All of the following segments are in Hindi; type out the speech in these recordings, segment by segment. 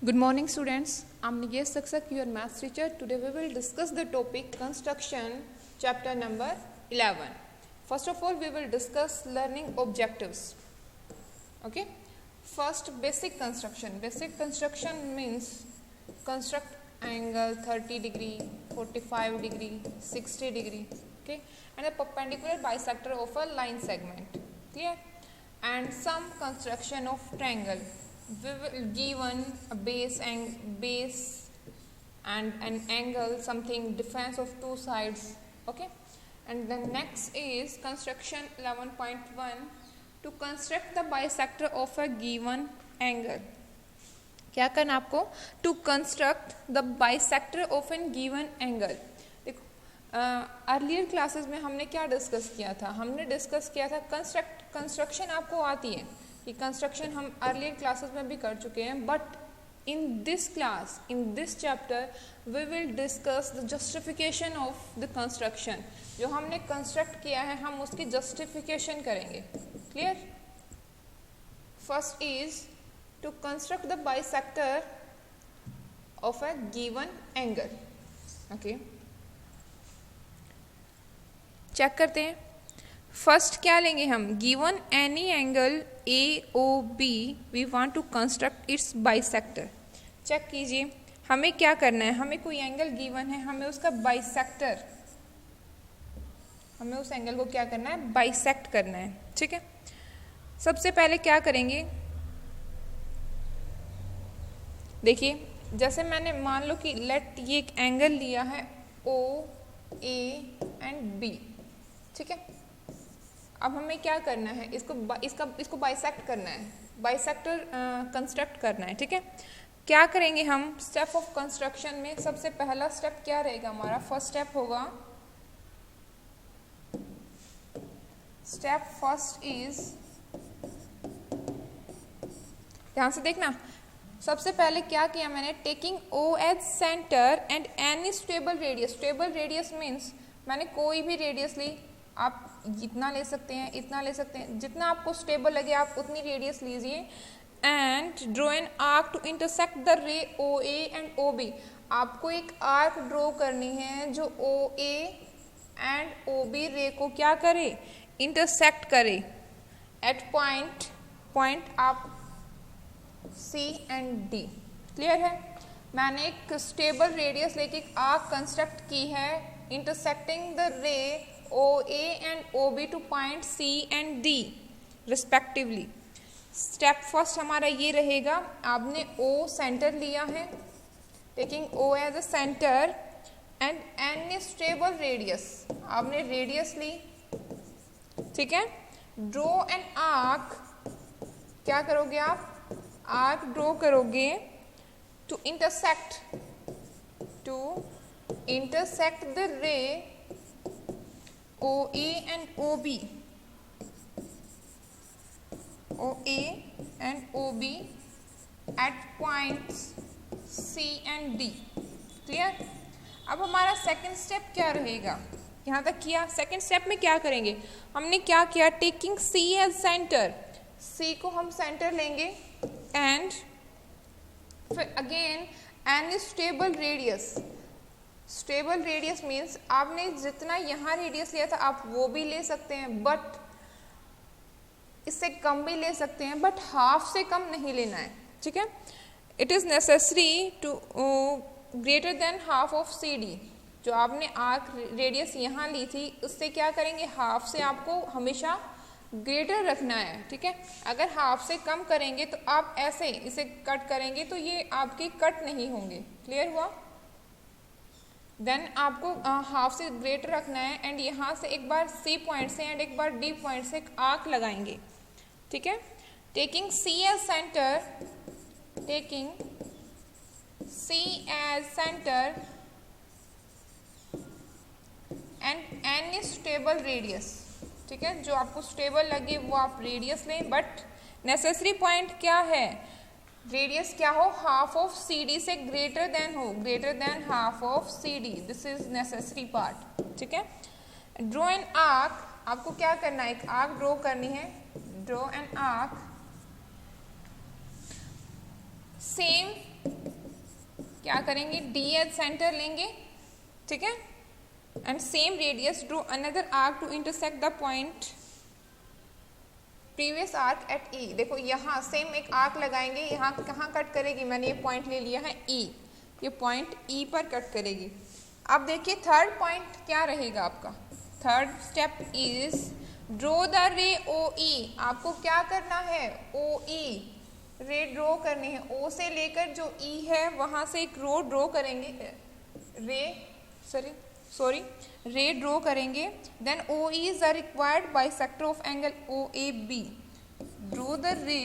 Good morning students, I am Nigesh Saksak, your maths teacher. Today we will discuss the topic construction, chapter number 11. First of all, we will discuss learning objectives. Okay. First, basic construction. Basic construction means construct angle 30 degree, 45 degree, 60 degree, okay, and a perpendicular bisector of a line segment. Clear? And some construction of triangle. We will given a base and an angle, something difference of two sides, okay. And the next is construction 11.1 to construct the bisector of a given angle. क्या करना आपको? To construct the bisector of a given angle. देखो अर्लियर क्लासेस में हमने क्या डिस्कस किया था? हमने डिस्कस किया था कंस्ट्रक्शन आपको आती है कि कंस्ट्रक्शन हम अर्लियर क्लासेस में भी कर चुके हैं, but in this class, in this chapter we will discuss the justification of the construction. जो हमने कंस्ट्रक्ट किया है हम उसकी जस्टिफिकेशन करेंगे. Clear? First is to construct the bisector of a given angle. Okay, check करते हैं. फर्स्ट क्या लेंगे हम? Given any angle AOB we want to construct its bisector. Check कीजिए हमें क्या करना है. हमें कोई एंगल गिवन है, हमें उसका बाइसेक्टर, हमें उस एंगल को क्या करना है? बाइसेक्ट करना है. ठीक है, सबसे पहले क्या करेंगे? देखिए जैसे मैंने मान लो कि लेट ये एक एंगल लिया है OA एंड B. ठीक है, अब हमें क्या करना है? इसको बाइसेक्ट करना है, बाइसेक्टर कंस्ट्रक्ट करना है. ठीक है, क्या करेंगे हम? स्टेप ऑफ कंस्ट्रक्शन में सबसे पहला स्टेप क्या रहेगा हमारा? फर्स्ट स्टेप होगा, स्टेप फर्स्ट इज, ध्यान से देखना. सबसे पहले क्या किया मैंने? Taking O as centre and any stable radius. Stable radius means मैंने कोई भी रेडियस ली, आप इतना ले सकते हैं, इतना ले सकते हैं, जितना आपको स्टेबल लगे आप उतनी रेडियस लीजिए. And draw an arc to intersect the ray OA and OB. आपको एक आर्क ड्रॉ करनी है जो OA एंड OB रे को क्या करे? इंटरसेक्ट करे एट पॉइंट आप C एंड D. क्लियर है? मैंने एक स्टेबल रेडियस लेके एक आर्क कंस्ट्रक्ट की है intersecting the ray OA and OB to point C and D respectively. Step first हमारा ये रहेगा. आपने O सेंटर लिया है, taking O as a centre and any stable radius. आपने रेडियस ली. ठीक है, ड्रॉ एन आर्क. क्या करोगे आप? आर्क ड्रॉ करोगे to intersect the ray OA and OB at points C and D. Clear? अब हमारा सेकंड स्टेप क्या रहेगा? यहाँ तक किया. सेकंड स्टेप में क्या करेंगे? हमने क्या किया? Taking C as centre. C को हम सेंटर लेंगे एंड फिर again any stable radius. Stable radius means आपने जितना यहाँ रेडियस लिया था आप वो भी ले सकते हैं, बट इससे कम भी ले सकते हैं, बट हाफ से कम नहीं लेना है. ठीक है, it is necessary to greater than half of CD. जो आपने आर्क रेडियस यहाँ ली थी उससे क्या करेंगे? हाफ से आपको हमेशा ग्रेटर रखना है. ठीक है, अगर हाफ से कम करेंगे तो आप ऐसे इसे कट करेंगे तो ये आपके कट नहीं होंगे. क्लियर हुआ? देन आपको हाफ से ग्रेटर रखना है एंड यहाँ से एक बार C पॉइंट से एंड एक बार D पॉइंट से एक आर्क लगाएंगे. ठीक है, taking C as centre and any stable radius. ठीक है, जो आपको स्टेबल लगे वो आप रेडियस लें, बट नेसेसरी पॉइंट क्या है? रेडियस क्या हो? हाफ ऑफ CD से ग्रेटर देन हो, greater than half of CD. This is necessary part. ठीक है, ड्रॉ एन आर्क. आपको क्या करना है? एक आर्क ड्रॉ करनी है. ड्रॉ एन आर्क same क्या करेंगे, डी एज सेंटर लेंगे, ठीक है, and same radius draw another arc to intersect the point previous arc at E. देखो यहाँ सेम एक आर्क लगाएंगे, यहाँ कहाँ कट करेगी, मैंने ये पॉइंट ले लिया है ई, ये पॉइंट ई पर कट करेगी। अब देखिए थर्ड पॉइंट क्या रहेगा आपका, third step is draw the ray O ई। आपको क्या करना है, ओ ई रे ड्रॉ करनी है, ओ से लेकर जो ई है वहाँ से एक रो ड्रॉ करेंगे, रे ड्रॉ करेंगे। Then O E is the required bisector of angle O A B. Draw the ray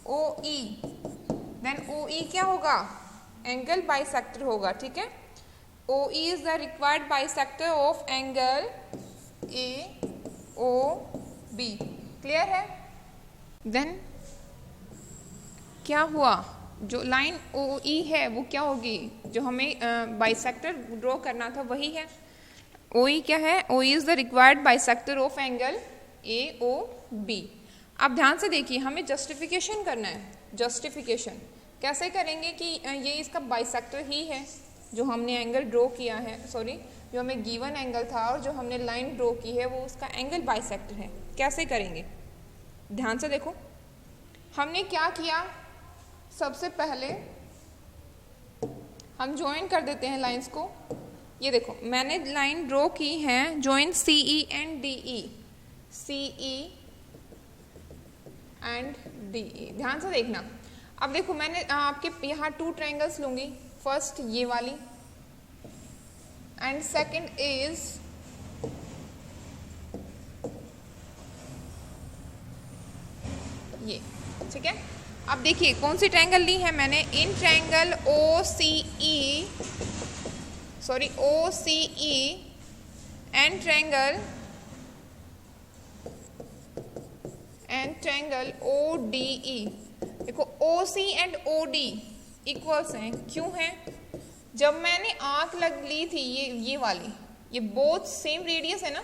O E, then O E क्या होगा, एंगल बाइसेक्टर होगा, ठीक है। O E is the required bisector of angle A O B. Clear है। देन क्या हुआ, जो लाइन ओ ई है वो क्या होगी, जो हमें बाइसेक्टर ड्रॉ करना था वही है। ओ ई क्या है, O E is the required bisector of angle A O B. अब ध्यान से देखिए, हमें जस्टिफिकेशन करना है। जस्टिफिकेशन कैसे करेंगे कि ये इसका बाइसेक्टर ही है जो हमने एंगल ड्रॉ किया है, सॉरी जो हमें गिवन एंगल था और जो हमने लाइन ड्रॉ की है वो उसका एंगल बाइसेक्टर है। कैसे करेंगे, ध्यान से देखो। हमने क्या किया, सबसे पहले हम ज्वाइन कर देते हैं लाइंस को। ये देखो मैंने लाइन ड्रॉ की है, join C E and D E, C E and D E. ध्यान से देखना। अब देखो मैंने आपके यहाँ 2 ट्रायंगल्स लूंगी, फर्स्ट ये वाली एंड सेकंड इज ये, ठीक है। अब देखिए कौन सी ट्रायंगल ली है मैंने, in triangle O C E, sorry O C E and triangle O D E. देखो O C and O D equals हैं, क्यों हैं, जब मैंने आर्क ली थी ये वाली, ये बोथ सेम रेडियस है ना,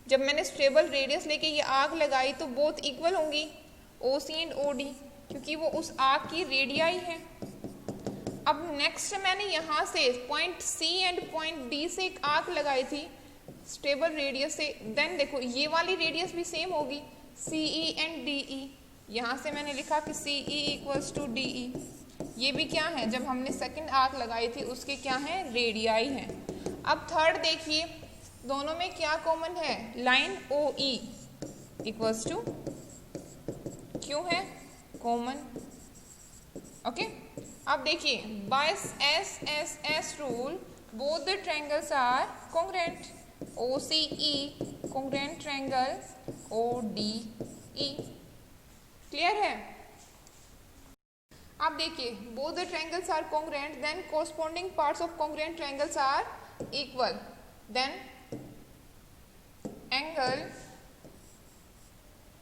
जब मैंने स्टेबल रेडियस लेके ये आर्क लगाई तो बोथ इक्वल होंगी ओ सी एंड ओ डी, क्योंकि वो उस आर्क की रेडियाई है। अब नेक्स्ट मैंने यहाँ से point C and point D से एक आर्क लगाई थी स्टेबल रेडियस से, देन देखो ये वाली रेडियस भी सेम होगी सी ई एंड डी ई। यहाँ से मैंने लिखा कि C E equals to D E, ये भी क्या है, जब हमने सेकंड आर्क लगाई थी उसके क्या है, रेडियाई हैं। अब थर्ड देखिए, दोनों में क्या कॉमन है, line O E equals to, क्यों है कॉमन, ओके। अब देखिए by S S S rule both the triangles are congruent, O C E congruent triangle O D E. Clear है। अब देखिए both the triangles are congruent, then corresponding parts of congruent triangles are equal, then angle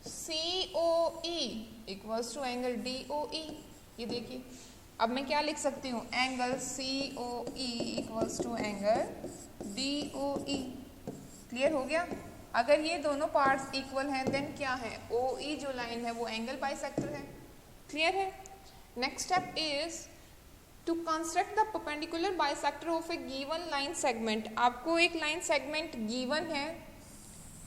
COE equals to angle DOE। ये देखिए अब मैं क्या लिख सकती हूँ, angle COE equals to angle DOE। Clear हो गया। अगर ये दोनों पार्ट्स इक्वल हैं देन क्या है, OE जो लाइन है वो एंगल बाइसेक्टर है। क्लियर है। Next step is to construct the perpendicular bisector of a given line segment. आपको एक लाइन सेगमेंट गिवन है,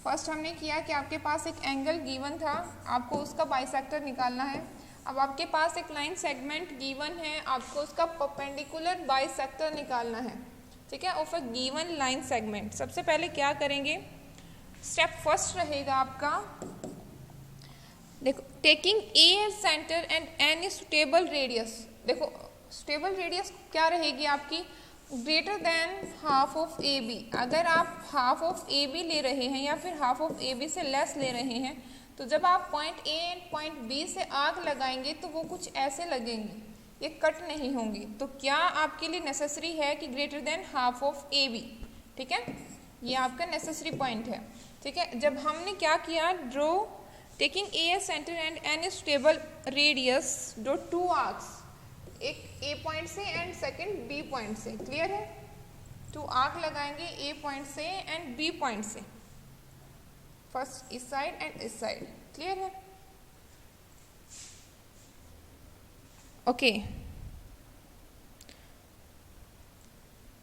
फर्स्ट हमने किया कि आपके पास एक एंगल गिवन था, आपको उसका बाइसेक्टर निकालना है। अब आपके पास एक लाइन सेगमेंट गिवन है, आपको उसका परपेंडिकुलर बाइसेक्टर निकालना है, ठीक है, of a given line segment. सबसे पहले क्या करेंगे, स्टेप फर्स्ट रहेगा आपका, देखो taking A as centre and any suitable radius. देखो सुटेबल रेडियस क्या रहेगी आपकी, greater than half of A B. अगर आप हाफ ऑफ ए बी ले रहे हैं या फिर हाफ ऑफ ए बी से लेस ले रहे हैं, तो जब आप point A and point B से आर्क लगाएंगे तो वो कुछ ऐसे लगेंगे, ये कट नहीं होंगी। तो क्या आपके लिए नेसेसरी है कि greater than half of A B, ठीक है, ये आपका नेसेसरी पॉइंट है, ठीक है। जब हमने क्या किया, draw taking A as centre and any stable radius, draw 2 arcs, एक ए पॉइंट से एंड सेकंड बी पॉइंट से। क्लियर है। 2 आर्क लगाएंगे ए पॉइंट से एंड बी पॉइंट से, फर्स्ट इस साइड एंड इस साइड। क्लियर है। ओके,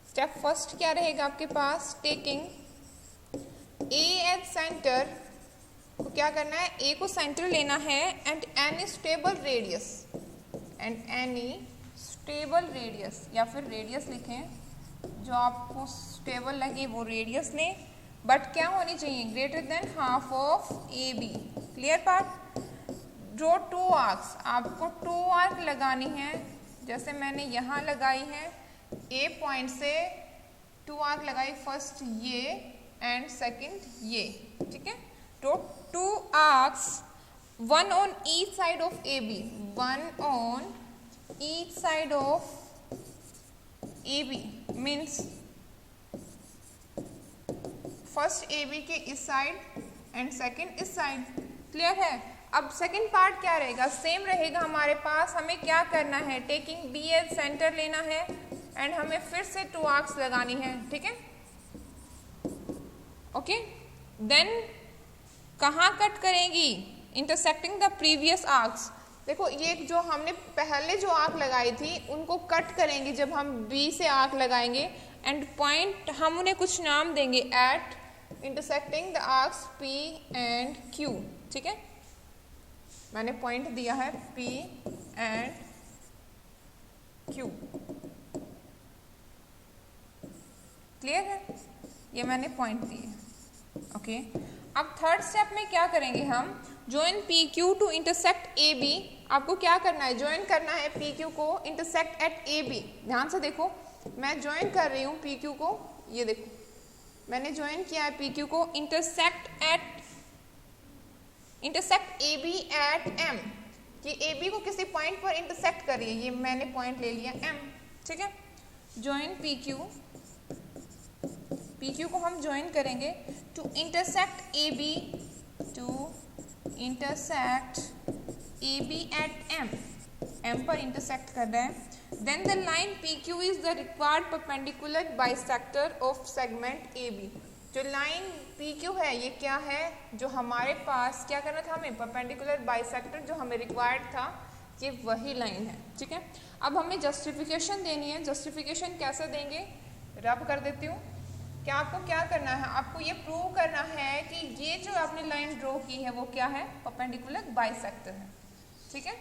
स्टेप फर्स्ट क्या रहेगा आपके पास, टेकिंग ए एज सेंटर, को क्या करना है, ए को सेंटर लेना है, and any stable radius, and any stable radius, या फिर रेडियस लिखें, जो आपको स्टेबल लगे वो रेडियस लें, बट क्या होनी चाहिए, greater than half of A B. Clear part. जो टू आर्क्स, आपको टू आर्क लगानी है, जैसे मैंने यहाँ लगाई है, ए पॉइंट से टू आर्क लगाई, फर्स्ट ये एंड सेकंड ये, ठीक है। तो two arcs, one on each side of A B, one on each side of A B means first A B के इस साइड एंड सेकंड इस साइड। क्लियर है। अब सेकंड पार्ट क्या रहेगा, सेम रहेगा हमारे पास। हमें क्या करना है, टेकिंग बी एज सेंटर लेना है, एंड हमें फिर से टू आर्क्स लगानी है, ठीक है। ओके, देन कहाँ कट करेंगी, इंटरसेक्टिंग द प्रीवियस आर्क्स। देखो ये जो हमने पहले जो आर्क लगाई थी उनको कट करेंगे जब हम बी से आर्क लगाएंगे, एंड पॉइंट हम उन्हें कुछ नाम देंगे, at intersecting the arcs P and Q, ठीक है। मैंने पॉइंट दिया है पी एंड क्यू। क्लियर है, ये मैंने पॉइंट दिए। ओके, अब थर्ड स्टेप में क्या करेंगे हम, join P Q to intersect A B. आपको क्या करना है, ज्वाइन करना है पी क्यू को इंटरसेक्ट एट ए बी। ध्यान से देखो, मैं ज्वाइन कर रही हूँ पी क्यू को, ये देखो मैंने ज्वाइन किया है पी क्यू को, intersect A B at M, कि ए बी को किसी पॉइंट पर इंटरसेक्ट करिए, ये मैंने पॉइंट ले लिया एम, ठीक है। ज्वाइन पी क्यू को हम ज्वाइन करेंगे to intersect A B, to intersect A B at M, M पर इंटरसेक्ट कर रहा है। Then the line P Q is the required perpendicular bisector of segment A B. जो लाइन पी क्यू है ये क्या है, जो हमारे पास क्या करना था हमें, परपेंडिकुलर बाइसेक्टर जो हमें रिक्वायर्ड था, ये वही लाइन है, ठीक है। अब हमें जस्टिफिकेशन देनी है। जस्टिफिकेशन कैसे देंगे, रब कर देती हूँ। क्या आपको क्या करना है, आपको ये प्रूव करना है कि ये जो आपने लाइन ड्रॉ की है वो क्या है, परपेंडिकुलर बाइसेक्टर है, ठीक है।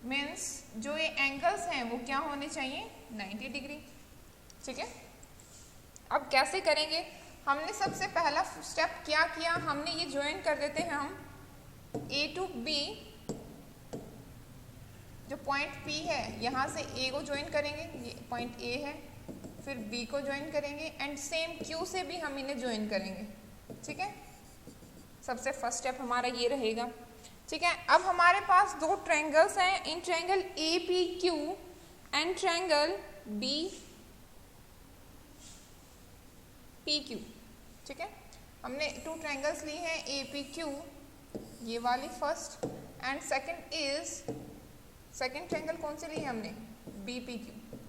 मीन्स जो ये एंगल्स हैं वो क्या होने चाहिए, 90 डिग्री, ठीक है। अब कैसे करेंगे, हमने सबसे पहला स्टेप क्या किया, हमने ये ज्वाइन कर देते हैं हम ए टू बी, जो पॉइंट पी है यहाँ से ए को ज्वाइन करेंगे, ये पॉइंट ए है, फिर बी को ज्वाइन करेंगे, एंड सेम क्यू से भी हम इन्हें ज्वाइन करेंगे, ठीक है। सबसे फर्स्ट स्टेप हमारा ये रहेगा, ठीक है। अब हमारे पास दो ट्रायंगल्स हैं, in triangle A P Q and triangle B P Q, ठीक है। हमने टू ट्रायंगल्स ली हैं ए पी क्यू, ये वाली फर्स्ट, एंड सेकंड ट्रायंगल कौन सी ली है हमने, बी पी क्यू,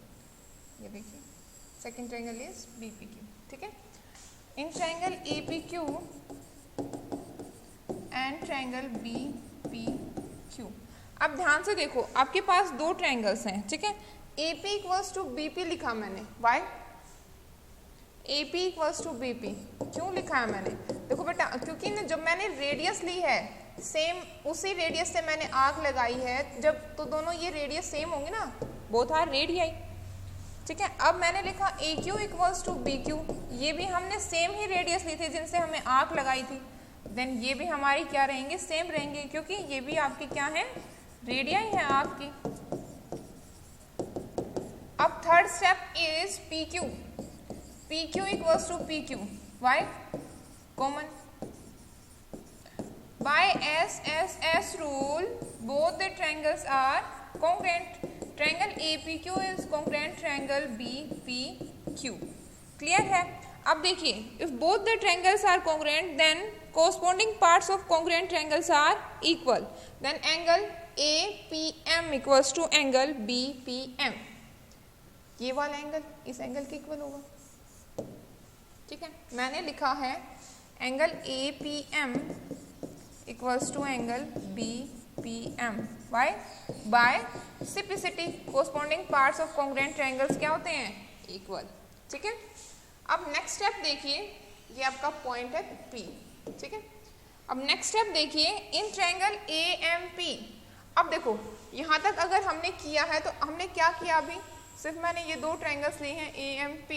ये देखिए second triangle is B P Q, ठीक है। In triangle A P Q and triangle B P Q. अब ध्यान से देखो, आपके पास दो ट्रायंगल्स हैं, ठीक है। A P equals to B P लिखा मैंने, why, A P equals to B P क्यों लिखा है मैंने, देखो बेटा, क्योंकि ना जब मैंने रेडियस ली है, सेम उसी रेडियस से मैंने आर्क लगाई है, जब तो दोनों ये रेडियस सेम होंगे ना, बोथ आर रेडियाई, ठीक है। अब मैंने लिखा A Q equals to B Q, ये भी हमने सेम ही रेडियस ली थी जिनसे हमें आर्क लगाई थी, देन ये भी हमारी क्या रहेंगे, सेम रहेंगे, क्योंकि ये भी आपकी क्या है, रेडियाई है आर्क की। अब third step is P Q, P Q equals to P Q, why, common, by S S S rule both the triangles are congruent. Triangle APQ is congruent triangle BPQ. Clear है। अब देखिए, if both the triangles are congruent then corresponding parts of congruent triangles are equal, then angle APM equals to angle BPM. ये वाला एंगल इस एंगल के इक्वल होगा, ठीक है। मैंने लिखा है angle APM equals to angle PM by simplicity corresponding parts of congruent triangles क्या होते हैं? इक्वल। ठीक है, अब नेक्स्ट स्टेप देखिए, ये आपका पॉइंट है P। ठीक है, अब नेक्स्ट स्टेप देखिए इन ट्रायंगल AMP। अब देखो यहाँ तक अगर हमने किया है तो हमने क्या किया, अभी सिर्फ मैंने ये दो ट्रायंगल्स लिए हैं AMP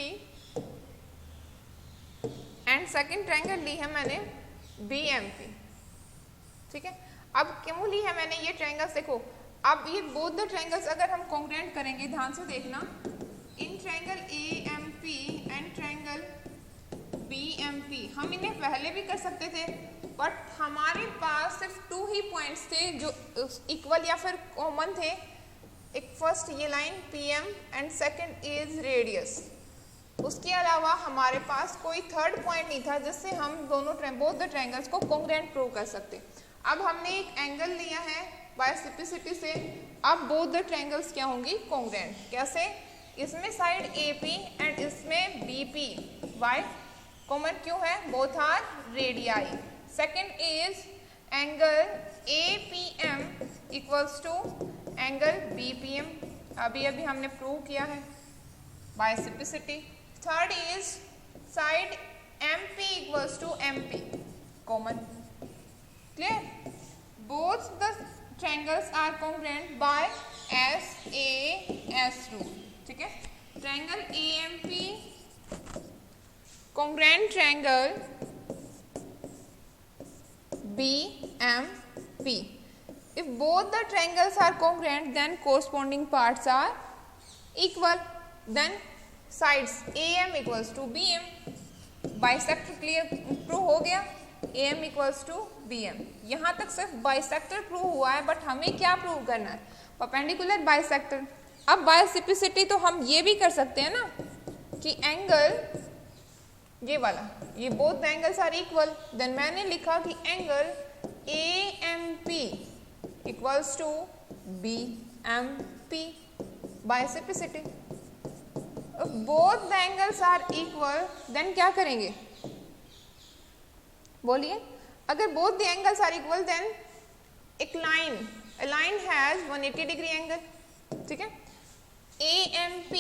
एंड सेकंड ट्रायंगल ली है मैंने BMP। ठीक है, अब क्यों ली है मैंने ये ट्रायंगल्स? देखो अब ये बोथ द ट्रायंगल्स अगर हम कॉन्ग्रुएंट करेंगे, ध्यान से देखना, in triangle AMP and triangle BMP हम इन्हें पहले भी कर सकते थे, बट हमारे पास सिर्फ टू ही पॉइंट्स थे जो इक्वल या फिर कॉमन थे। एक फर्स्ट ये line PM and second is radius. उसके अलावा हमारे पास कोई थर्ड पॉइंट नहीं था जिससे हम दोनों बोथ द ट्रायंगल्स को कॉन्ग्रुएंट प्रूव कर सकते। अब हमने एक एंगल लिया है बाय सिप्लिसिटी से, अब बोथ द ट्रायंगल्स क्या होंगी? कॉन्ग्रुएंट। कैसे? इसमें साइड AP एंड इसमें BP। वाई? कॉमन क्यों है? Both are radii. Second is angle APM equals to angle BPM। अभी हमने प्रूव किया है by simplicity. Third is side MP equals to MP, common. Clear? Both the triangles are congruent by SAS rule. ठीक है, triangle AMP congruent triangle BMP. If both the triangles are congruent, then corresponding parts are equal. Then sides AM equals to BM. Bisector clear prove हो गया, AM equals to BM। यहाँ तक सिर्फ बाइसेक्टर प्रूव हुआ है, बट हमें क्या प्रूव करना है? Perpendicular bisector. अब बाय सिप्लिसिटी तो हम ये भी कर सकते हैं ना कि एंगल ये वाला, ये both angles are equal, then मैंने लिखा कि angle AMP equals to BMP by simplicity. Both the angles are equal, then क्या करेंगे? बोलिए, अगर both the angles are equal then एक लाइन हैज 180 डिग्री एंगल। ठीक है, AMP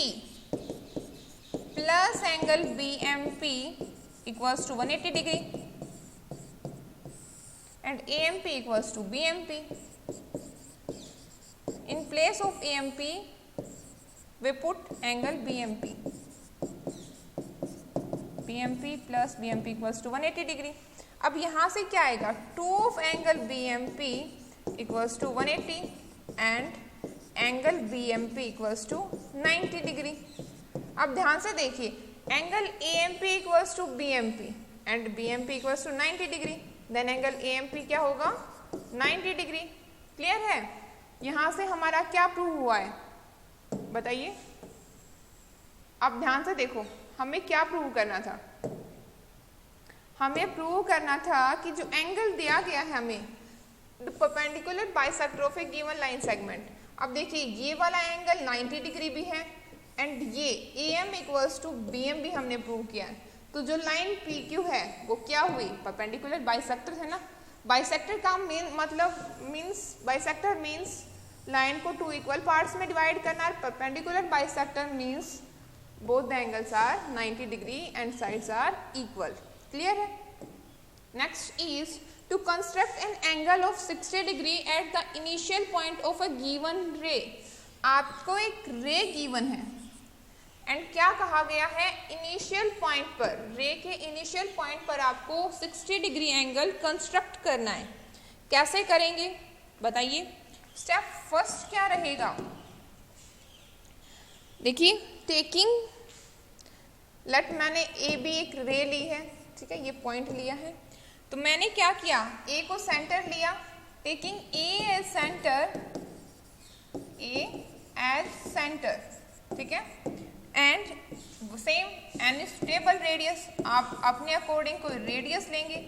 plus angle BMP equals to 180 degree and AMP equals to BMP। In place of AMP we put angle BMP। BMP plus BMP equals to 180 degree. अब यहाँ से क्या आएगा? 2 of angle BMP equals to 180 and angle BMP equals to 90 degree. अब ध्यान से देखिए, angle AMP equals to BMP and BMP equals to 90 degree, then angle AMP क्या होगा? 90 डिग्री। क्लियर है? यहाँ से हमारा क्या प्रूव हुआ है? बताइए। अब ध्यान से देखो, हमें क्या प्रूव करना था? हमें प्रूव करना था कि जो एंगल दिया गया है हमें, the perpendicular bisector of a given line segment. अब देखिए, ये वाला एंगल 90 डिग्री भी है एंड ये AM इक्वल्स टू BM भी हमने प्रूव किया है। तो जो लाइन PQ है वो क्या हुई? परपेंडिकुलर बाइसेक्टर है ना। बाइसेक्टर का बाइसेक्टर मीन्स लाइन को 2 इक्वल पार्ट्स में डिवाइड करना। Perpendicular bisector means both the angles are 90 degree and sides are equal. Clear है? Next is to construct an angle of 60 degree at the initial point of a given ray. आपको एक रे गिवन है एंड क्या कहा गया है? इनिशियल पॉइंट पर, रे के इनिशियल पॉइंट पर आपको 60 डिग्री एंगल कंस्ट्रक्ट करना है। कैसे करेंगे बताइए? स्टेप फर्स्ट क्या रहेगा? देखिए, टेकिंग लेट मैंने AB एक रे ली है, ठीक है, ये पॉइंट लिया है, तो मैंने क्या किया? A को सेंटर लिया, टेकिंग A एज सेंटर, ठीक है, एंड सेम एनिस्टेबल रेडियस, आप अपने अकॉर्डिंग कोई रेडियस लेंगे।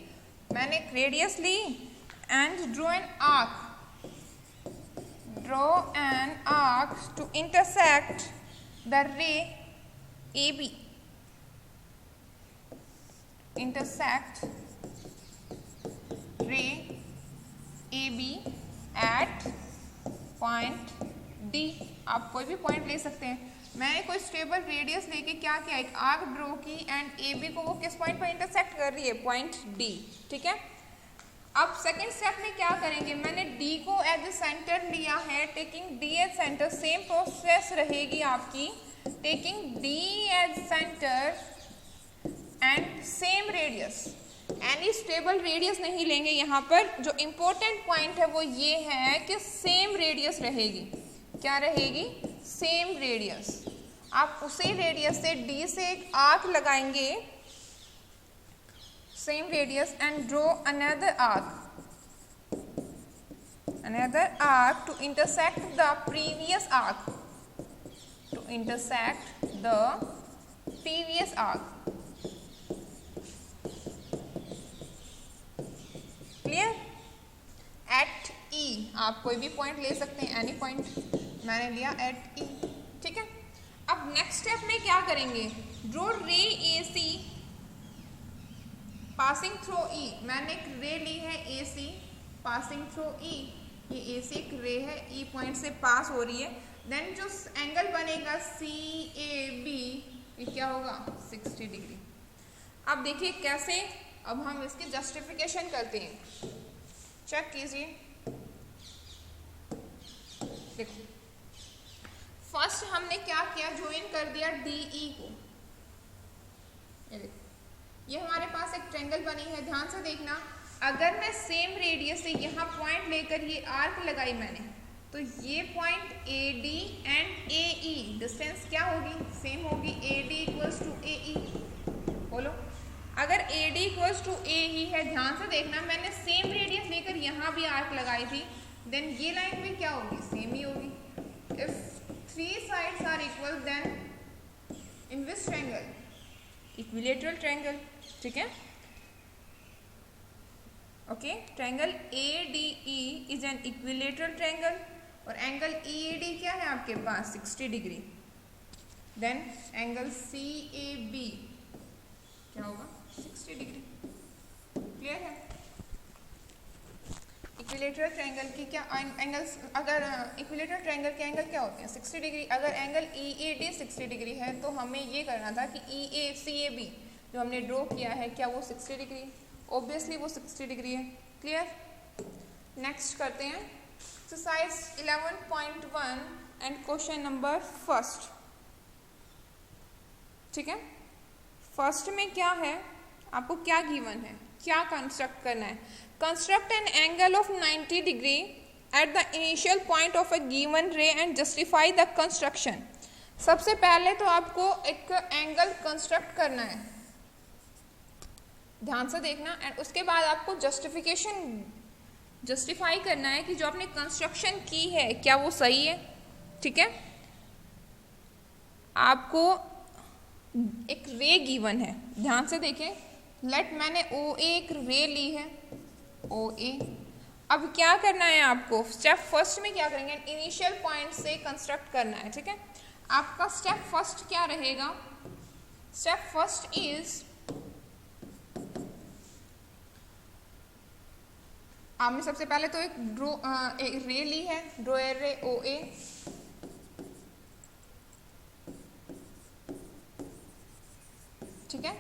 मैंने एक रेडियस ली and draw an arc to intersect the ray AB, intersect ray AB at point D. आप कोई भी पॉइंट ले सकते हैं। मैंने कोई स्टेबल रेडियस लेके क्या किया, एक आर्क ड्रॉ की एंड ए बी को वो किस पॉइंट पर इंटरसेक्ट कर रही है, पॉइंट डी। ठीक है, अब सेकेंड स्टेप में क्या करेंगे, मैंने डी को एज ए सेंटर लिया है, taking D as centre. Same process रहेगी आपकी, taking D as centre and same radius. Any stable radius नहीं लेंगे यहाँ पर। जो इम्पोर्टेंट पॉइंट है वो ये है कि सेम रेडियस रहेगी। क्या रहेगी, सेम रेडियस। आप उसी रेडियस से डी से एक आर्क लगाएंगे, same radius, and draw another arc to intersect the previous arc, to intersect the previous arc. Clear? At E आप कोई भी पॉइंट ले सकते हैं, एनी पॉइंट, मैंने लिया एट ई। ठीक है, अब नेक्स्ट स्टेप में क्या करेंगे, ड्रॉ रे ए सी पासिंग थ्रू ई। मैंने एक रे ली है ए सी पासिंग थ्रू ई, ये ए सी एक रे है, ई पॉइंट से पास हो रही है। देन जो एंगल बनेगा सी ए बी, ये क्या होगा, 60 डिग्री। अब देखिए कैसे, अब हम इसकी जस्टिफिकेशन करते हैं, चेक कीजिए। देखो, फर्स्ट हमने क्या किया, ज्वाइन कर दिया डी ई को। ये देखो, ये हमारे पास एक ट्रायंगल बनी है, ध्यान से देखना। अगर मैं सेम रेडियस से यहाँ पॉइंट लेकर ये आर्क लगाई मैंने, तो ये point A D and A E distance क्या होगी, सेम होगी। ए डी इक्वल्स टू ए ई, बोलो। अगर ए डी इक्वल्स टू ए ई है, ध्यान से देखना, मैंने सेम रेडियस लेकर यहाँ भी आर्क लगाई थी, देन ये लाइन भी क्या होगी, सेम ही होगी। If three sides are equal then in which triangle, equilateral triangle. ठीक है, okay, triangle A D E is an equilateral triangle, और एंगल ई ए डी क्या है आपके पास, 60 degree. Then angle C A B क्या होगा, 60 डिग्री। क्लियर है? इक्विलेटरल ट्रायंगल की क्या एंगल्स, अगर इक्विलेटरल ट्रायंगल के एंगल क्या होते हैं, 60 डिग्री। अगर angle E A D 60 degree है तो हमें ये करना था कि ई ए सी ए बी जो हमने ड्रॉ किया है, क्या वो 60 डिग्री, ऑब्वियसली वो 60 डिग्री है। क्लियर? नेक्स्ट करते हैं exercise 11.1 and question number first. ठीक है, फर्स्ट में क्या है, आपको क्या गिवन है, क्या कंस्ट्रक्ट करना है। Construct an angle of 90 degree at the initial point of a given रे एंड जस्टिफाई द कंस्ट्रक्शन। सबसे पहले तो आपको एक एंगल कंस्ट्रक्ट करना है, ध्यान से देखना, एंड उसके बाद आपको जस्टिफाई करना है कि जो आपने कंस्ट्रक्शन की है क्या वो सही है। ठीक है, आपको एक रे गिवन है, ध्यान से देखें। लेट मैंने ओ ए एक रे ली है, ओ ए। अब क्या करना है आपको, स्टेप फर्स्ट में क्या करेंगे, इनिशियल पॉइंट से कंस्ट्रक्ट करना है। ठीक है, आपका स्टेप फर्स्ट क्या रहेगा, स्टेप फर्स्ट इज, आपने सबसे पहले तो एक रे ली है, ड्रॉ ए रे ओ ए। ठीक है,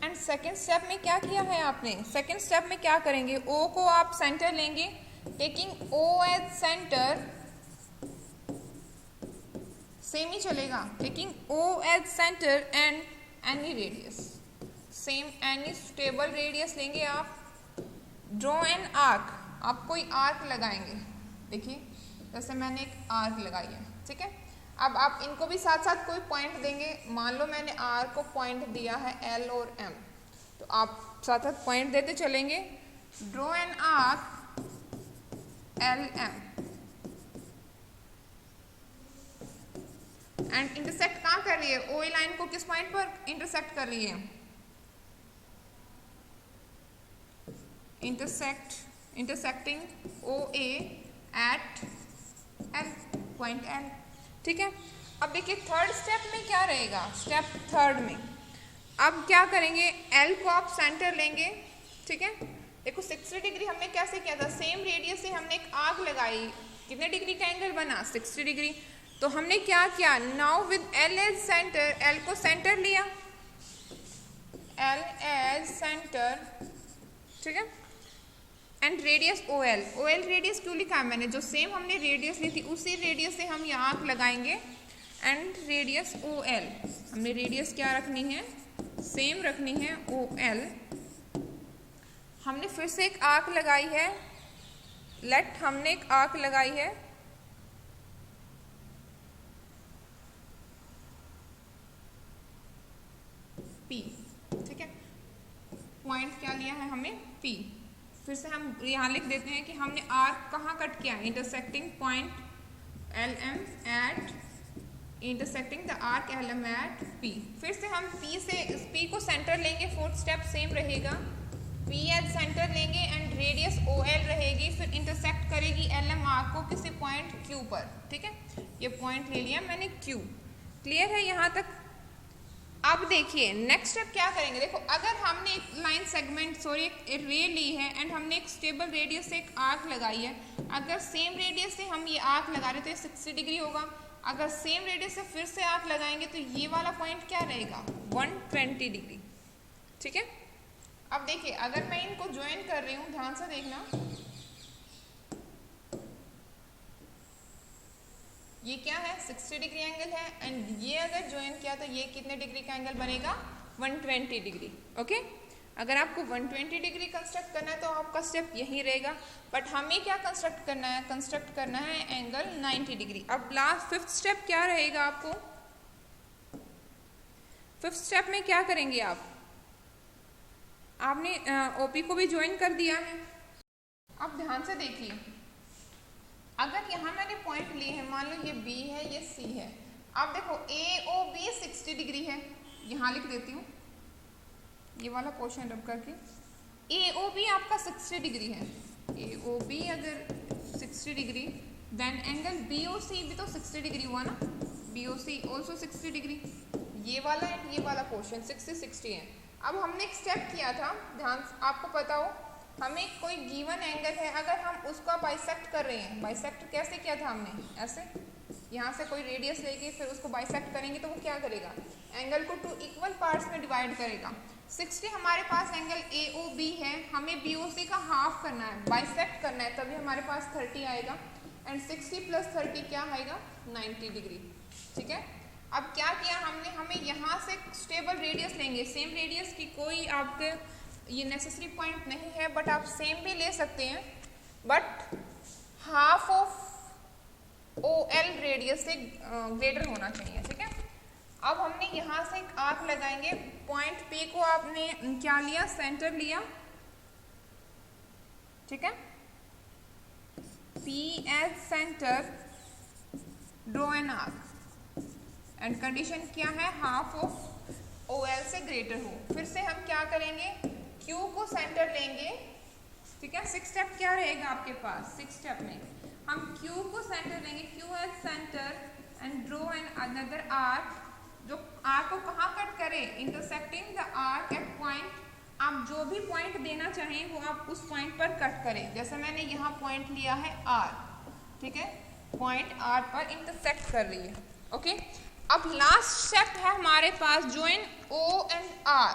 एंड सेकेंड स्टेप में क्या किया है आपने, सेकेंड स्टेप में क्या करेंगे, ओ को आप सेंटर लेंगे, taking O as centre, same ही चलेगा, taking O as centre and any radius, same any stable radius लेंगे आप। ड्रॉ एन आर्क, आप कोई आर्क लगाएंगे, देखिए जैसे मैंने एक आर्क लगाई है। ठीक है, अब आप इनको भी साथ साथ कोई पॉइंट देंगे। मान लो मैंने आर को पॉइंट दिया है एल और एम, तो आप साथ साथ पॉइंट देते चलेंगे। Draw an arc L M and intersect कहाँ कर रही है, ओ ए लाइन को किस पॉइंट पर इंटरसेक्ट कर रही है, इंटरसेक्टिंग ओ ए एट एल, पॉइंट एल। ठीक है, अब देखिए थर्ड स्टेप में क्या रहेगा, स्टेप थर्ड में अब क्या करेंगे, एल को आप सेंटर लेंगे। ठीक है, देखो 60 डिग्री हमने कैसे किया था, सेम रेडियस से हमने एक आर्क लगाई, कितने डिग्री का एंगल बना 60 डिग्री। तो हमने क्या किया, now with L as centre, L को सेंटर लिया, एल एज सेंटर, ठीक है, and radius O L, O L radius क्यों लिखा है मैंने, जो सेम हमने रेडियस ली थी उसी रेडियस से हम यहाँ आर्क लगाएंगे, एंड रेडियस ओ एल, हमने रेडियस क्या रखनी है, सेम रखनी है ओ एल। हमने फिर से एक आर्क लगाई है, लेट हमने एक आर्क लगाई है P, ठीक है, पॉइंट क्या लिया है हमने P। फिर से हम यहाँ लिख देते हैं कि हमने आर्क कहाँ कट किया, intersecting point LM at intersecting the arc LM at P। फिर से हम P को सेंटर लेंगे, फोर्थ स्टेप सेम रहेगा, P एज सेंटर लेंगे एंड रेडियस OL रहेगी, फिर इंटरसेक्ट करेगी LM आर्क को किसी पॉइंट Q पर, ठीक है, ये पॉइंट ले लिया मैंने Q। क्लियर है यहाँ तक। अब देखिए नेक्स्ट स्टेप क्या करेंगे, देखो अगर हमने एक लाइन सेगमेंट एक रे ली है एंड हमने एक स्टेबल रेडियस से एक आर्क लगाई है, अगर सेम रेडियस से हम ये आर्क लगा रहे तो ये 60 डिग्री होगा, अगर सेम रेडियस से फिर से आर्क लगाएंगे तो ये वाला पॉइंट क्या रहेगा, 120 डिग्री, ठीक है। अब देखिए अगर मैं इनको ज्वाइन कर रही हूँ, ध्यान से देखना, ये क्या है 60 डिग्री एंगल है, एंड ये अगर ज्वाइन किया तो ये कितने डिग्री का एंगल बनेगा, 120 डिग्री, ओके। अगर आपको 120 डिग्री कंस्ट्रक्ट करना है तो आपका स्टेप यही रहेगा, बट हमें क्या कंस्ट्रक्ट करना है, कंस्ट्रक्ट करना है एंगल 90 डिग्री। अब लास्ट फिफ्थ स्टेप क्या रहेगा, आपको फिफ्थ स्टेप में क्या करेंगे आपने ओपी को भी ज्वाइन कर दिया है। अब ध्यान से देखिए, अगर यहाँ मैंने पॉइंट लिए हैं, मान लो ये B है ये C है, अब देखो AOB 60 डिग्री है, यहाँ लिख देती हूँ ये वाला पोर्शन रब करके, AOB आपका 60 डिग्री है, AOB अगर 60 डिग्री देन एंगल BOC भी तो 60 डिग्री हुआ ना, BOC ऑल्सो 60 डिग्री, ये वाला एंड ये वाला पोर्शन 60-60 है। अब हमने एक स्टेप किया था, ध्यान आपको पता हो, हमें कोई गिवन एंगल है, अगर हम उसका बाइसेक्ट कर रहे हैं, बाइसेक्ट कैसे किया था हमने, ऐसे यहाँ से कोई रेडियस लेके फिर उसको बाइसेक्ट करेंगे तो वो क्या करेगा, एंगल को 2 इक्वल पार्ट्स में डिवाइड करेगा। 60 हमारे पास एंगल AOB है, हमें BOC का हाफ करना है, बाइसेक्ट करना है, तभी हमारे पास 30 आएगा, एंड 60 + 30 क्या आएगा, 90 डिग्री, ठीक है। अब क्या किया हमने, हमें यहाँ से स्टेबल रेडियस लेंगे, सेम रेडियस की कोई आपके ये नेसेसरी पॉइंट नहीं है, बट आप सेम भी ले सकते हैं, but half of OL radius से ग्रेटर होना चाहिए, ठीक है। अब हमने यहाँ से एक आर्क लगाएंगे, पॉइंट P को आपने क्या लिया, सेंटर लिया, ठीक है, P as centre, draw an arc, and condition क्या है, हाफ ऑफ OL से ग्रेटर हो। फिर से हम क्या करेंगे, Q को सेंटर लेंगे, ठीक है, 6 स्टेप क्या रहेगा आपके पास, 6 स्टेप में हम Q को सेंटर लेंगे, Q as centre and draw an another arc, जो आर्क को कहाँ कट करे, intersecting the arc at point, आप जो भी पॉइंट देना चाहें वो आप उस पॉइंट पर कट करें, जैसे मैंने यहाँ पॉइंट लिया है R, ठीक है, पॉइंट R पर इंटरसेक्ट कर रही है, ओके। अब लास्ट स्टेप है हमारे पास, ज्वाइन O एंड R,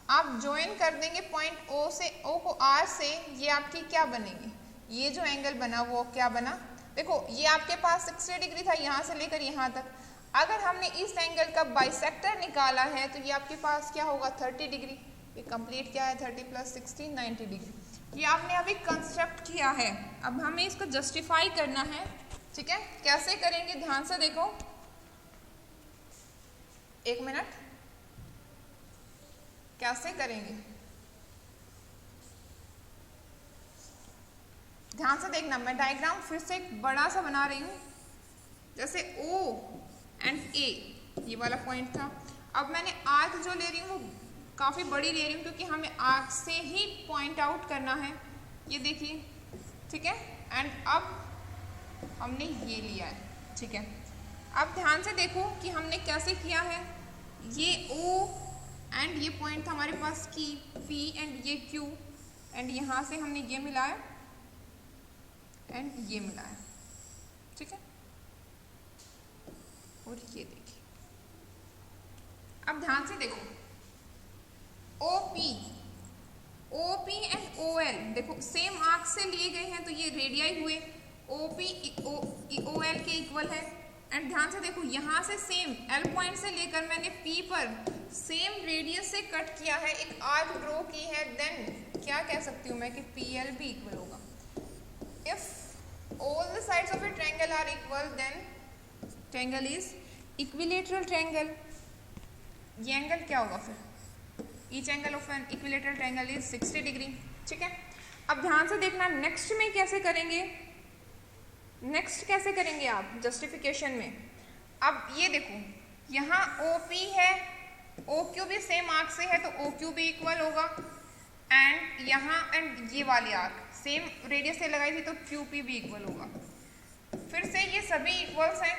आप ज्वाइन कर देंगे पॉइंट O से, O को R से, ये आपकी क्या बनेगी, ये जो एंगल बना वो क्या बना, देखो ये आपके पास 60 डिग्री था यहाँ से लेकर यहाँ तक, अगर हमने इस एंगल का बाइसेक्टर निकाला है तो ये आपके पास क्या होगा, 30 डिग्री, ये कंप्लीट क्या है, 30 + 60 90 डिग्री, ये आपने अभी कंस्ट्रक्ट किया है। अब हमें इसको जस्टिफाई करना है, ठीक है, कैसे करेंगे, ध्यान से देखो, एक मिनट, कैसे करेंगे, ध्यान से देखना, मैं डायग्राम फिर से एक बड़ा सा बना रही हूँ, जैसे O एंड A ये वाला पॉइंट था, अब मैंने आर्क जो ले रही हूँ वो काफ़ी बड़ी ले रही हूँ क्योंकि हमें आर्क से ही पॉइंट आउट करना है, ये देखिए, ठीक है, एंड अब हमने ये लिया है, ठीक है। अब ध्यान से देखो कि हमने कैसे किया है, ये O एंड ये पॉइंट था हमारे पास की P एंड ये Q, एंड यहाँ से हमने ये मिलाया एंड ये मिलाया, ठीक है। और ये देखिए, अब ध्यान से देखो, OP एंड OL देखो सेम आर्क से लिए गए हैं तो ये रेडियाई हुए, OP OL के इक्वल है। एंड ध्यान से देखो यहाँ से सेम L पॉइंट से लेकर मैंने P पर सेम रेडियस से कट किया है, एक आर्क ड्रॉ की है, देन क्या कह सकती हूँ मैं कि PL भी इक्वल होगा। If all the sides of a triangle are equal then triangle is equilateral triangle. ये एंगल क्या होगा फिर? Each angle of an equilateral triangle is 60 degree, ठीक है। अब ध्यान से देखना नेक्स्ट में कैसे करेंगे, नेक्स्ट कैसे करेंगे आप जस्टिफिकेशन में। अब ये देखो यहाँ OP है, OQ भी सेम आर्क से है तो OQ भी इक्वल होगा, एंड यहाँ एंड ये वाली आर्क सेम रेडियस से लगाई थी तो QP भी इक्वल होगा। फिर से ये सभी इक्वल्स हैं,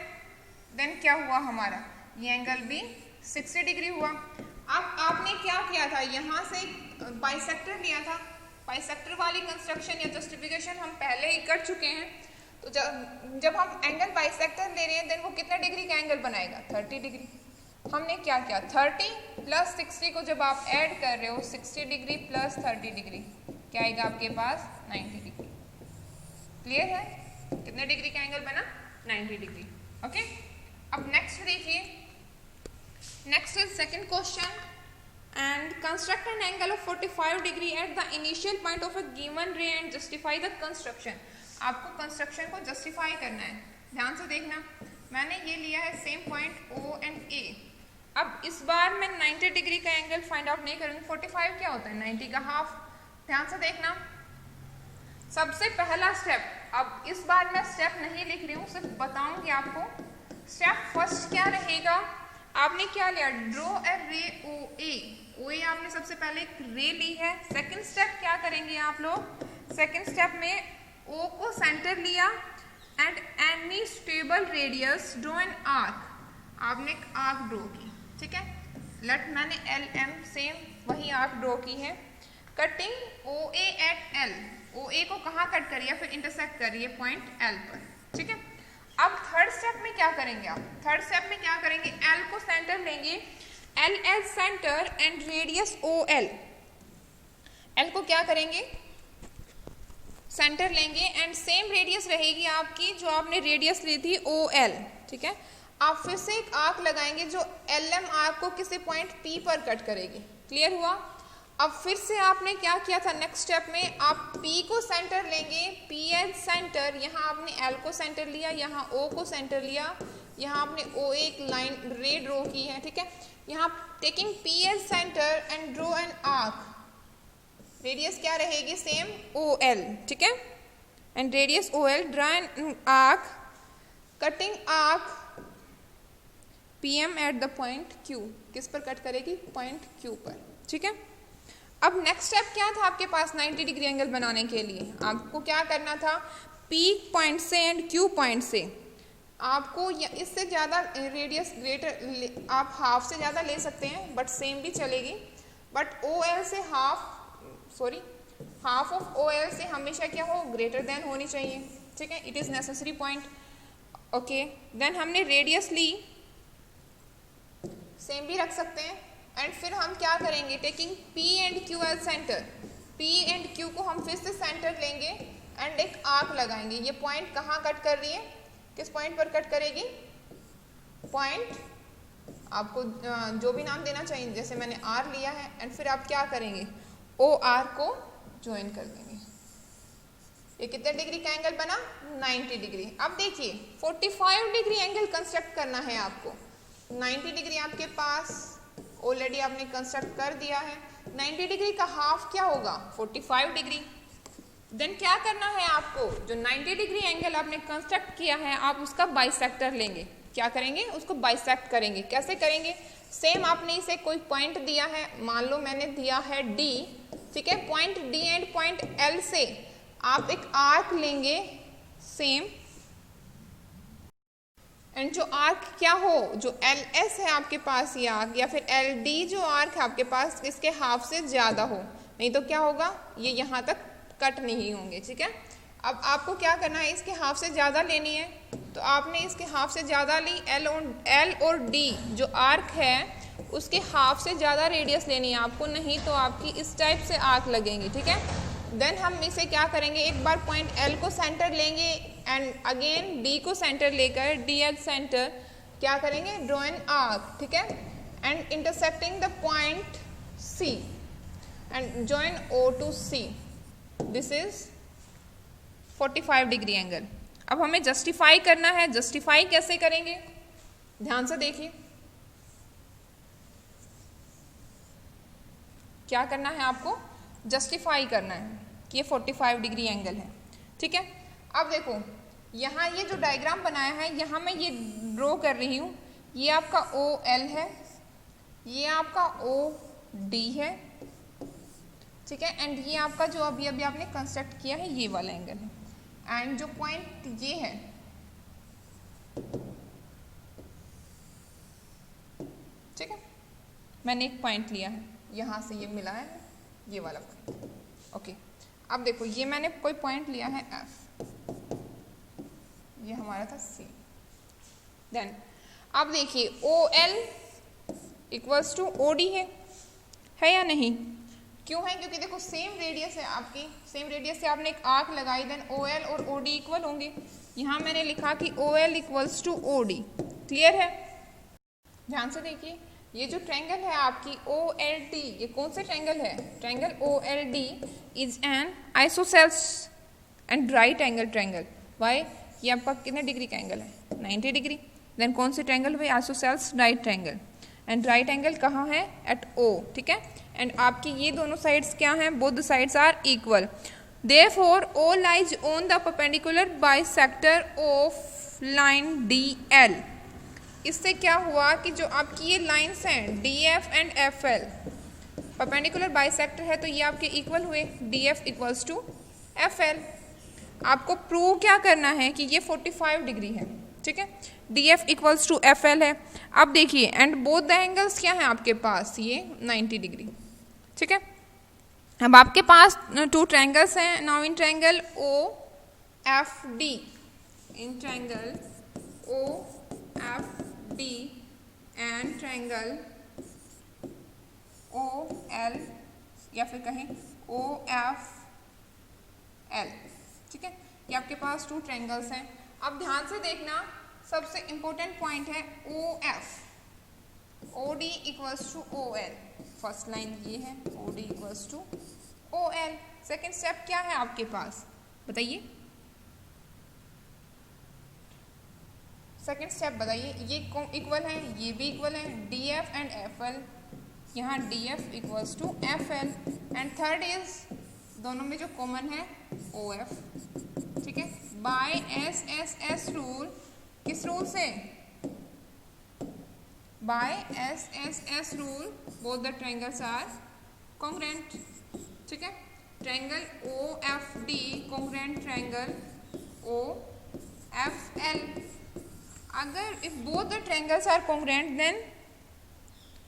देन क्या हुआ हमारा, ये एंगल भी 60 डिग्री हुआ। अब आपने क्या किया था, यहाँ से बाइसेक्टर लिया था, बाइसेक्टर वाली कंस्ट्रक्शन या जस्टिफिकेशन हम पहले ही कर चुके हैं। तो जब हम एंगल बाइसेक्टर ले रहे हैं देन वो कितना डिग्री का एंगल बनाएगा, 30 डिग्री। हमने क्या किया, 30 प्लस 60 को जब आप ऐड कर रहे हो 60 डिग्री प्लस 30 डिग्री क्या आएगा आपके पास, 90 डिग्री। क्लियर है, कितने डिग्री का एंगल बना, 90 डिग्री। ओके, अब नेक्स्ट देखिए, next is second question, and construct an angle of 45 degree at the initial point of a given ray and justify the construction। आपको कंस्ट्रक्शन को जस्टिफाई करना है। ध्यान से देखना, मैंने ये लिया है same point O and A। अब इस बार मैं 90 डिग्री का एंगल फाइंड आउट नहीं करूँगी, 45 क्या होता है, 90 का हाफ। ध्यान से देखना, सबसे पहला स्टेप, अब इस बार मैं स्टेप नहीं लिख रही हूँ, सिर्फ बताऊंगी आपको। स्टेप फर्स्ट क्या रहेगा, आपने क्या लिया, ड्रॉ ए रे OA आपने सबसे पहले एक रे ली है। सेकंड स्टेप क्या करेंगे आप लोग, सेकंड स्टेप में O को सेंटर लिया and any stable radius draw an arc, आपने एक आर्क ड्रॉ की, ठीक है। लेट मैंने LM सेम वही आर्क ड्रॉ की है। Cutting OA at L, OA को कहाँ कट करिए, फिर इंटरसेक्ट करिए पॉइंट L पर, ठीक है। अब थर्ड स्टेप में क्या करेंगे आप, थर्ड स्टेप में क्या करेंगे, L को सेंटर लेंगे, L as centre and radius OL, L को क्या करेंगे, सेंटर लेंगे एंड सेम रेडियस रहेगी आपकी जो आपने रेडियस ली थी OL, ठीक है। आप फिर से एक आर्क लगाएंगे जो LM आर्क को किसी पॉइंट P पर कट करेगी। क्लियर हुआ। अब फिर से आपने क्या किया था, नेक्स्ट स्टेप में आप P को सेंटर लेंगे, P एज सेंटर, यहाँ आपने L को सेंटर लिया, यहाँ O को सेंटर लिया, यहाँ आपने OA एक लाइन रे ड्रॉ की है, ठीक है। यहाँ taking P as centre and draw an arc, radius क्या रहेगी, सेम OL, ठीक है। And radius OL, draw an arc, cutting arc PM at the point Q, किस पर कट करेगी, पॉइंट Q पर, ठीक है। अब नेक्स्ट स्टेप क्या था आपके पास 90 डिग्री एंगल बनाने के लिए, आपको क्या करना था, P पॉइंट से एंड Q पॉइंट से आपको इससे ज़्यादा रेडियस ग्रेटर, आप हाफ से ज़्यादा ले सकते हैं बट सेम भी चलेगी, बट OL से हाफ ऑफ OL से हमेशा क्या हो, ग्रेटर देन होनी चाहिए, ठीक है। It is necessary point, okay. Then हमने रेडियस ली, सेम भी रख सकते हैं, एंड फिर हम क्या करेंगे, taking P and Q as centre, P and Q को हम फिर से सेंटर लेंगे एंड एक आर्क लगाएंगे। ये पॉइंट कहाँ कट कर रही है, किस पॉइंट पर कट करेगी, पॉइंट, आपको जो भी नाम देना चाहिए, जैसे मैंने R लिया है, एंड फिर आप क्या करेंगे, OR को ज्वाइन कर देंगे। ये कितने डिग्री का एंगल बना, 90 डिग्री। अब देखिए 45 डिग्री एंगल कंस्ट्रक्ट करना है आपको, 90 डिग्री आपके पास ऑलरेडी आपने कंस्ट्रक्ट कर दिया है, 90 डिग्री का हाफ क्या होगा, 45 डिग्री। देन क्या करना है आपको, जो 90 डिग्री एंगल आपने कंस्ट्रक्ट किया है आप उसका बाइसेक्टर लेंगे, क्या करेंगे, उसको बाइसेक्ट करेंगे। कैसे करेंगे, सेम आपने इसे कोई पॉइंट दिया है, मान लो मैंने दिया है D, ठीक है। Point D and point L से आप एक आर्क लेंगे सेम, एंड जो आर्क क्या हो, जो LS है आपके पास ये आर्क, या फिर LD जो आर्क है आपके पास, इसके हाफ से ज़्यादा हो, नहीं तो क्या होगा, ये यहाँ तक कट नहीं होंगे। ठीक है, अब आपको क्या करना है, इसके हाफ से ज़्यादा लेनी है, तो आपने इसके हाफ से ज़्यादा ली, एल और डी जो आर्क है उसके हाफ से ज़्यादा रेडियस लेनी है आपको, नहीं तो आपकी इस टाइप से आर्क लगेंगी। ठीक है, देन हम इसे क्या करेंगे, एक बार पॉइंट एल को सेंटर लेंगे एंड अगेन डी को सेंटर लेकर डी एच सेंटर क्या करेंगे, ड्रॉ एन आर्क। ठीक है, and intersecting the point C and join O to C, this is 45 degree angle. अब हमें जस्टिफाई करना है, जस्टिफाई कैसे करेंगे, ध्यान से देखिए क्या करना है, आपको जस्टिफाई करना है कि ये 45 डिग्री एंगल है। ठीक है, अब देखो यहाँ ये जो डायग्राम बनाया है, यहाँ मैं ये ड्रॉ कर रही हूँ, ये आपका ओ एल है, ये आपका ओ डी है। ठीक है, एंड ये आपका जो अभी अभी आपने कंस्ट्रक्ट किया है ये वाला एंगल है, एंड जो पॉइंट ये है ठीक है, मैंने एक पॉइंट लिया है, यहाँ से ये मिला है ये वाला पॉइंट। ओके, अब देखो ये मैंने कोई पॉइंट लिया है एफ, ये हमारा था सी। देन अब देखिए O L equals to O D है या नहीं, क्यों है, क्योंकि देखो सेम रेडियस है आपकी, सेम रेडियस से आपने एक आर्क लगाई, देन ओ एल और ओ डी इक्वल होंगे। यहाँ मैंने लिखा कि O L equals to O D, clear है, ध्यान से देखिए ये जो ट्रायंगल है आपकी ओ एल डी, ये कौन सा ट्रायंगल है, triangle O L D is an isosceles and right angle triangle. Why, ये आपका कितने डिग्री का एंगल है, 90 डिग्री। देन कौन से ट्रायंगल भाई, isosceles right triangle, and right angle कहाँ है, एट ओ। ठीक है, एंड आपकी ये दोनों साइड्स क्या हैं, both the sides are equal, therefore O lies on the perpendicular bisector of line D L. इससे क्या हुआ कि जो आपकी ये लाइन्स हैं D F and F L perpendicular bisector है, तो ये आपके इक्वल हुए, D F equals to F L. आपको प्रूव क्या करना है कि ये 45 डिग्री है। ठीक है, D F equals to F L है। अब देखिए एंड बोथ द एंगल्स क्या हैं आपके पास, ये 90 डिग्री। ठीक है, अब आपके पास टू ट्रायंगल्स हैं now in triangle O F D, in triangle O F D and triangle O L या फिर कहें ओ एफ एल। ठीक है, ये आपके पास टू ट्रायंगल्स हैं। अब ध्यान से देखना, सबसे इंपॉर्टेंट पॉइंट है O F, O D equals to O L, first line ये है O D equals to O L. Second step क्या है आपके पास बताइए, सेकेंड स्टेप बताइए, ये इक्वल है, ये भी इक्वल है, D F and F L, यहाँ D F equals to F L, and third is दोनों में जो कॉमन है ओ एफ। ठीक है, by S S S rule, किस रूल से, by S S S rule both the triangles are congruent. ठीक है, triangle O F D congruent triangle O F L. अगर if both the triangles are congruent then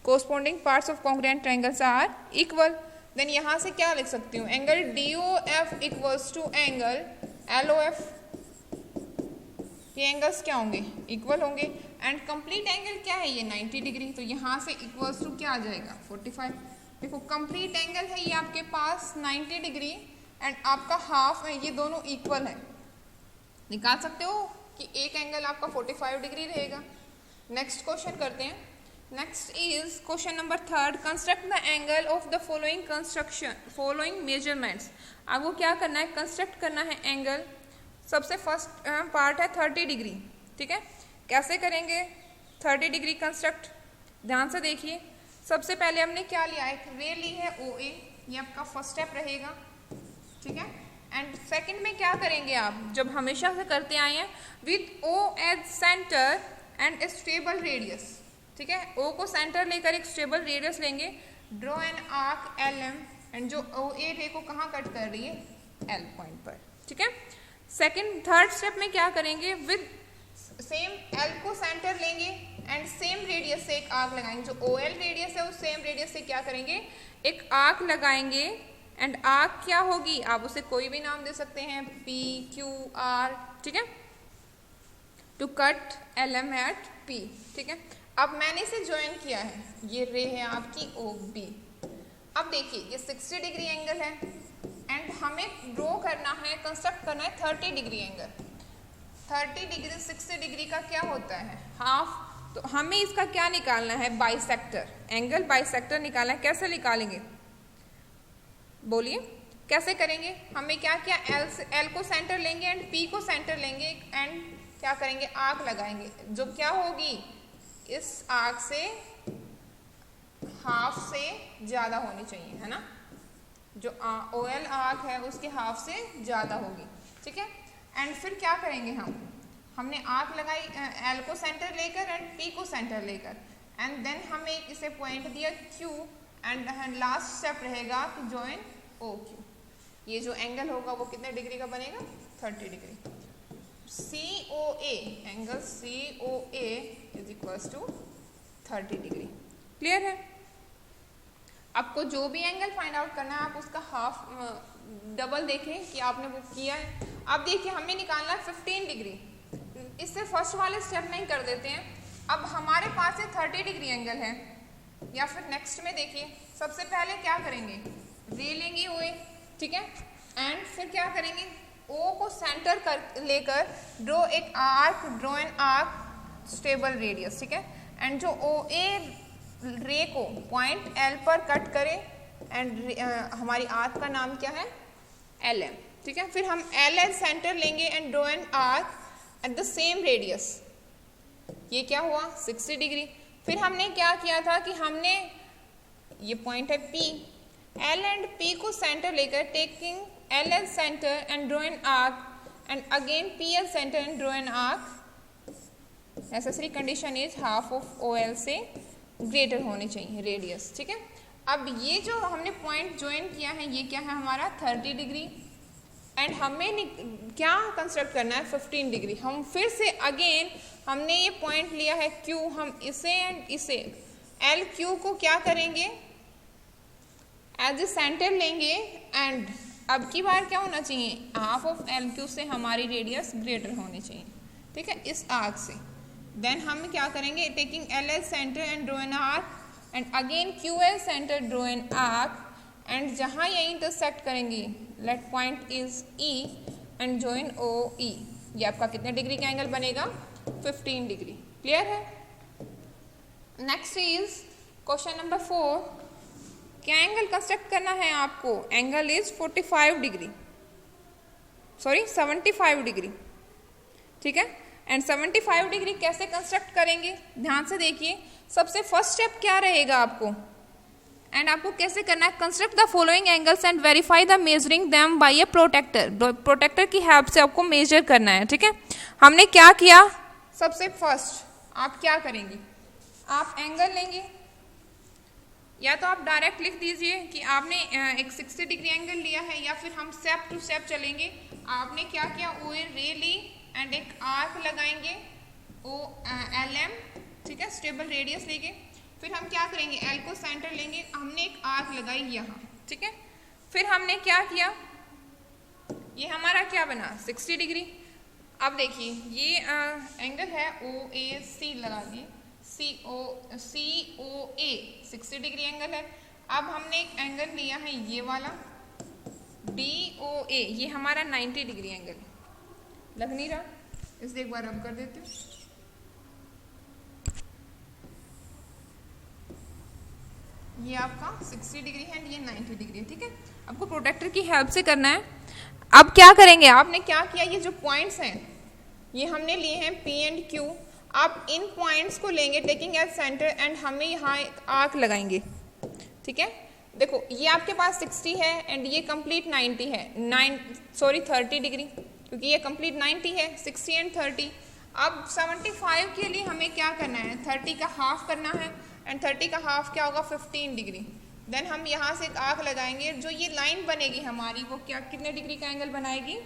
corresponding parts of congruent triangles are equal, then यहाँ से क्या लिख सकती हूँ, angle DOF equals to angle LOF, ये एंगल्स क्या होंगे, इक्वल होंगे, एंड कंप्लीट एंगल क्या है ये 90 डिग्री, तो यहाँ से इक्वल्स टू क्या आ जाएगा 45। देखो कंप्लीट एंगल है ये आपके पास 90 डिग्री एंड आपका हाफ है, ये दोनों इक्वल है, निकाल सकते हो कि एक एंगल आपका 45 डिग्री रहेगा। नेक्स्ट क्वेश्चन करते हैं, next is question number third, construct the angle of the following measurements. आपको क्या करना है, कंस्ट्रक्ट करना है एंगल। सबसे फर्स्ट पार्ट है 30 डिग्री। ठीक है, कैसे करेंगे 30 डिग्री कंस्ट्रक्ट, ध्यान से देखिए। सबसे पहले हमने क्या लिया है, एक रे ली है ओ ए, ये आपका फर्स्ट स्टेप रहेगा। ठीक है, एंड सेकंड में क्या करेंगे आप, जब हमेशा से करते आए हैं, with O as centre and a stable radius. ठीक है, ओ को सेंटर लेकर एक स्टेबल रेडियस लेंगे, draw an arc L M, and जो ओ ए रे को कहाँ कट कर रही है, एल पॉइंट पर। ठीक है, सेकंड थर्ड स्टेप में क्या करेंगे, विद सेम एल को सेंटर लेंगे एंड सेम रेडियस से एक आर्क लगाएंगे, जो ओ एल रेडियस है उस सेम रेडियस से क्या करेंगे, एक आर्क लगाएंगे एंड आर्क क्या होगी, आप उसे कोई भी नाम दे सकते हैं, पी क्यू आर, ठीक है, to cut L M at P, ठीक है। अब मैंने इसे ज्वाइन किया है, ये रे है आपकी ओ बी। अब देखिए ये 60 डिग्री एंगल है एंड हमें ड्रॉ करना है, कंस्ट्रक्ट करना है 30 डिग्री एंगल। 30 डिग्री 60 डिग्री का क्या होता है, हाफ। तो हमें इसका क्या निकालना है, बाइसेक्टर, एंगल बाइसेक्टर निकालना है। कैसे निकालेंगे, बोलिए कैसे करेंगे। हमें क्या किया, एल को सेंटर लेंगे एंड पी को सेंटर लेंगे एंड क्या करेंगे, आर्क लगाएंगे, जो क्या होगी इस आर्क से हाफ से ज़्यादा होनी चाहिए, है ना। जो ओ एल आर्क है उसके हाफ से ज़्यादा होगी, ठीक है। एंड फिर क्या करेंगे, हमने आर्क लगाई एल को सेंटर लेकर एंड पी को सेंटर लेकर, एंड देन हमें इसे पॉइंट दिया क्यू एंड लास्ट स्टेप रहेगा कि जॉइन ओ क्यू। ये जो एंगल होगा वो कितने डिग्री का बनेगा, 30 degree. C O A, angle C O A is equals to 30 degree. Clear है। आपको जो भी एंगल फाइंड आउट करना है आप उसका हाफ डबल देखें कि आपने वो किया है। अब देखिए हमें निकालना है 15 डिग्री, इससे फर्स्ट वाले स्टेप में ही कर देते हैं। अब हमारे पास है 30 डिग्री एंगल है, या फिर नेक्स्ट में देखिए सबसे पहले क्या करेंगे, रे लेंगे ओ ए, ठीक है, एंड फिर क्या करेंगे, ओ को सेंटर कर लेकर ड्रॉ एक arc, draw an arc stable radius, ठीक है, एंड जो ओ ए रे को पॉइंट एल पर कट करें एंड हमारी आर्क का नाम क्या है, एल एम, ठीक है। फिर हम एल एल सेंटर लेंगे and draw an arc at the same radius, ये क्या हुआ 60 डिग्री। फिर हमने क्या किया था कि हमने ये पॉइंट है पी, एल एंड पी को सेंटर लेकर taking L L centre and draw an arc and again P L centre and draw an arc, necessary condition is half of O L से ग्रेटर होनी चाहिए रेडियस, ठीक है। अब ये जो हमने पॉइंट ज्वाइन किया है ये क्या है हमारा 30 डिग्री, एंड हमें क्या कंस्ट्रक्ट करना है 15 डिग्री। हम फिर से अगेन हमने ये पॉइंट लिया है Q, हम इसे एंड इसे एल क्यू को क्या करेंगे एज ए सेंटर लेंगे एंड अब की बार क्या होना चाहिए, हाफ ऑफ एल क्यू से हमारी रेडियस ग्रेटर होनी चाहिए, ठीक है, इस आर्क से। देन हम क्या करेंगे, taking L L centre and draw an arc and again Q L centre draw an arc, and जहाँ ये इंटरसेक्ट करेंगी let point is E and join O E। ये आपका कितने डिग्री का एंगल बनेगा, 15 डिग्री। क्लियर है। Next is question number 4। क्या एंगल कंस्ट्रक्ट करना है आपको, angle is 45 degree, sorry 75 degree, ठीक है। एंड 75 डिग्री कैसे कंस्ट्रक्ट करेंगे, ध्यान से देखिए। सबसे फर्स्ट स्टेप क्या रहेगा आपको, एंड आपको कैसे करना है, construct the following angles and verify the measuring them by a protractor. Protractor की हेल्प से आपको मेजर करना है, ठीक है। हमने क्या किया, सबसे फर्स्ट आप क्या करेंगे, आप एंगल लेंगे, या तो आप डायरेक्ट लिख दीजिए कि आपने एक 60 डिग्री एंगल लिया है, या फिर हम स्टेप टू स्टेप चलेंगे। आपने क्या किया, ओ ए रे ली एंड एक आर्क लगाएंगे ओ एल एम, ठीक है, स्टेबल रेडियस लेके। फिर हम क्या करेंगे, एल को सेंटर लेंगे, हमने एक आर्क लगाई यहाँ, ठीक है। फिर हमने क्या किया, ये हमारा क्या बना 60 डिग्री। अब देखिए ये एंगल है ओ ए सी, लगा दिए सी ओ ए 60 डिग्री एंगल है। अब हमने एक एंगल लिया है ये वाला डी ओ ए, ये हमारा 90 डिग्री एंगल लग नहीं रहा, इसे एक बार रब कर देते हूँ। ये आपका 60 डिग्री है एंड ये 90 डिग्री है, ठीक है। आपको प्रोटेक्टर की हेल्प से करना है। अब क्या करेंगे, आपने क्या किया, ये जो पॉइंट्स हैं ये हमने लिए हैं P एंड Q। आप इन पॉइंट्स को लेंगे टेकिंग एज सेंटर एंड हमें यहाँ एक आर्क लगाएंगे, ठीक है। देखो ये आपके पास 60 है एंड ये कंप्लीट 90 है, 30 डिग्री, क्योंकि ये कंप्लीट 90 है, 60 एंड 30। अब 75 के लिए हमें क्या करना है, 30 का हाफ करना है एंड 30 का हाफ क्या होगा 15 डिग्री। देन हम यहाँ से एक आर्क लगाएंगे, जो ये लाइन बनेगी हमारी वो क्या कितने डिग्री का एंगल बनाएगी,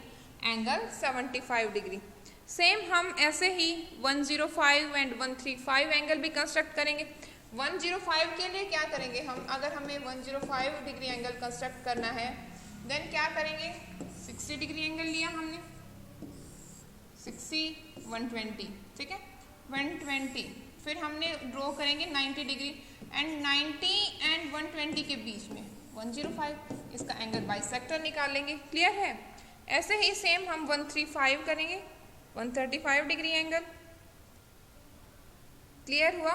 एंगल 75 डिग्री। सेम हम ऐसे ही 105 एंड 135 एंगल भी कंस्ट्रक्ट करेंगे। 105 के लिए क्या करेंगे हम, अगर हमें 105 डिग्री एंगल कंस्ट्रक्ट करना है देन क्या करेंगे, 60 डिग्री एंगल लिया हमने, 60 120, ठीक है 120, फिर हमने ड्रॉ करेंगे 90 डिग्री एंड 90 एंड 120 के बीच में 105, इसका एंगल बाइसेक्टर निकालेंगे। क्लियर है? ऐसे ही सेम हम 135 करेंगे, 135 डिग्री एंगल। क्लियर हुआ?